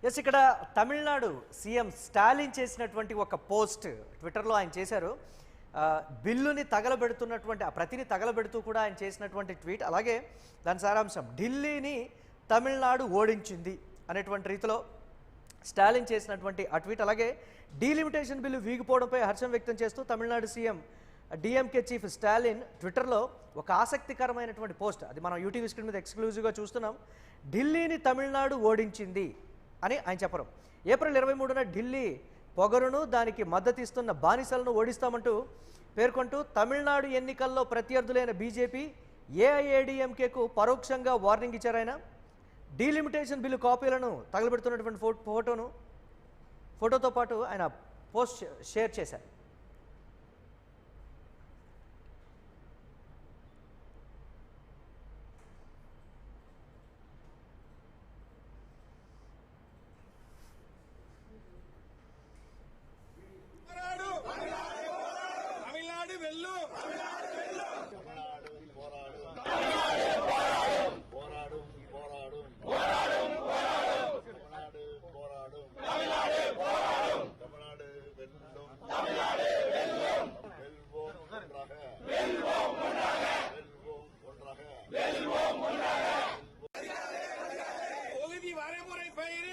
Yes ఇక్కడ Tamil Nadu CM Stalin చేసినటువంటి ఒక పోస్ట్ ట్విట్టర్లో ఆయన చేశారు. బిల్లుని తగలబెడుతున్నటువంటి ఆ ప్రతిని తగలబెడుతూ కూడా ఆయన చేసినటువంటి ట్వీట్. అలాగే దాని సారాంశం ఢిల్లీని తమిళనాడు ఓడించింది అనేటువంటి రీతిలో స్టాలిన్ చేసినటువంటి ఆ ట్వీట్. అలాగే డీలిమిటేషన్ బిల్లు వీగిపోవడంపై హర్షం వ్యక్తం చేస్తూ Tamil Nadu CM DMK chief Stalin ట్విట్టర్లో ఒక ఆసక్తికరమైనటువంటి పోస్ట్, అది మనం యూటీవీ స్క్రీన్ మీద ఎక్స్క్లూజివ్గా చూస్తున్నాం. ఢిల్లీని తమిళనాడు ఓడించింది అని ఆయన చెప్పరు. ఏప్రిల్ 23న ఢిల్లీ పొగరును దానికి మద్దతిస్తున్న బానిసలను ఓడిస్తామంటూ పేర్కొంటూ తమిళనాడు ఎన్నికల్లో ప్రత్యర్థులైన బీజేపీ ఏఐఏడీఎంకేకు పరోక్షంగా వార్నింగ్ ఇచ్చారు. ఆయన డీలిమిటేషన్ బిల్లు కాపీలను తగలబెడుతున్నటువంటి ఫోటోతో పాటు ఆయన పోస్ట్ షేర్ చేశారు.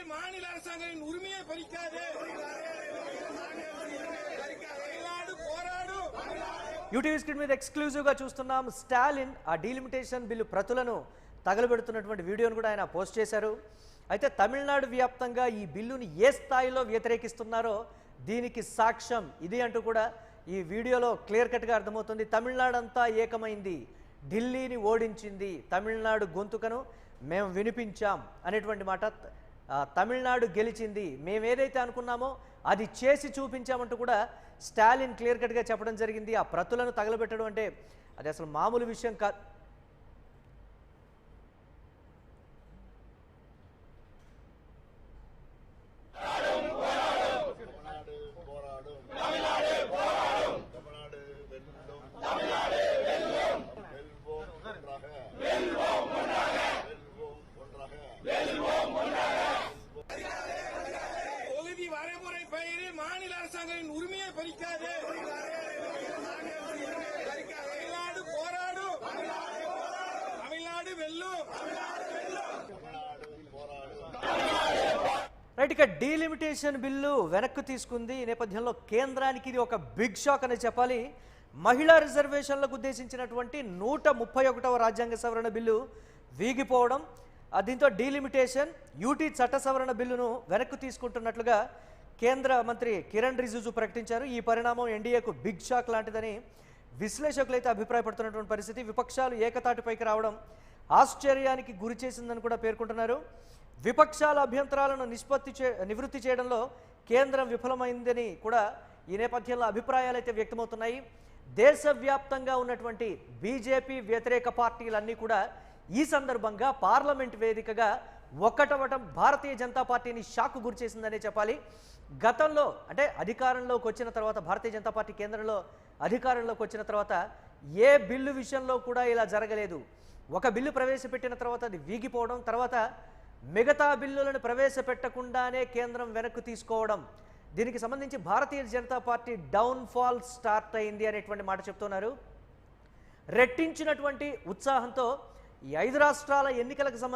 மாநில அரசாங்கத்தின் உரிமையை பறிக்காது. యూటీవీ స్క్రీన్ మీద ఎక్స్క్లూజివ్గా చూస్తున్నాం. స్టాలిన్ ఆ డీలిమిటేషన్ బిల్లు ప్రతులను తగలబెడుతున్నటువంటి వీడియోను కూడా ఆయన పోస్ట్ చేశారు. అయితే తమిళనాడు వ్యాప్తంగా ఈ బిల్లుని ఏ స్థాయిలో వ్యతిరేకిస్తున్నారో దీనికి సాక్ష్యం ఇది అంటూ కూడా ఈ వీడియోలో క్లియర్ కట్గా అర్థమవుతుంది. తమిళనాడు అంతా ఏకమైంది, ఢిల్లీని ఓడించింది, తమిళనాడు గొంతుకను మేము వినిపించాం అనేటువంటి మాట. తమిళనాడు గెలిచింది, మేము ఏదైతే అనుకున్నామో అది చేసి చూపించామంటూ కూడా స్టాలిన్ క్లియర్ కట్గా చెప్పడం జరిగింది. ఆ ప్రతులను తగలబెట్టడం అంటే అది అసలు మామూలు విషయం కాదు. மாநில அரசாங்கத்தின் உரிமையை பறிக்காது. தமிழ்நாடு போராடும், தமிழ்நாடு வெல்லும். రైట్, ఇక డీలిమిటేషన్ బిల్లు వెనక్కు తీసుకుంది. ఈ నేపథ్యంలో కేంద్రానికి ఇది ఒక బిగ్ షాక్ అని చెప్పాలి. మహిళా రిజర్వేషన్లకు ఉద్దేశించినటువంటి 131వ రాజ్యాంగ సవరణ బిల్లు వీగిపోవడం, దీంతో డీలిమిటేషన్ యూటీ చట్ట సవరణ బిల్లును వెనక్కు తీసుకుంటున్నట్లుగా కేంద్ర మంత్రి కిరణ్ రిజిజు ప్రకటించారు. ఈ పరిణామం ఎన్డీఏకు బిగ్ షాక్ లాంటిదని విశ్లేషకులు అయితే అభిప్రాయపడుతున్నటువంటి పరిస్థితి. విపక్షాలు ఏకతాటిపైకి రావడం ఆశ్చర్యానికి గురి చేసిందని కూడా పేర్కొంటున్నారు. విపక్షాల అభ్యంతరాలను నివృత్తి చేయడంలో కేంద్రం విఫలమైందని కూడా ఈ నేపథ్యంలో అభిప్రాయాలు అయితే వ్యక్తమవుతున్నాయి. దేశవ్యాప్తంగా ఉన్నటువంటి బీజేపీ వ్యతిరేక పార్టీలన్నీ కూడా ఈ సందర్భంగా పార్లమెంట్ వేదికగా ఒక్కటవటం భారతీయ జనతా పార్టీని షాక్ గురి చేసిందనే చెప్పాలి. గతంలో అంటే అధికారంలోకి వచ్చిన తర్వాత, భారతీయ జనతా పార్టీ కేంద్రంలో అధికారంలోకి వచ్చిన తర్వాత ఏ బిల్లు విషయంలో కూడా ఇలా జరగలేదు. ఒక బిల్లు ప్రవేశపెట్టిన తర్వాత అది వీగిపోవడం, తర్వాత మిగతా బిల్లులను ప్రవేశపెట్టకుండానే కేంద్రం వెనక్కు తీసుకోవడం, దీనికి సంబంధించి Bharatiya Janata party downfall start అయింది అనేటువంటి మాట చెప్తున్నారు. రెట్టించినటువంటి ఉత్సాహంతో ఈ 5 రాష్ట్రాల ఎన్నికలకు సంబంధించి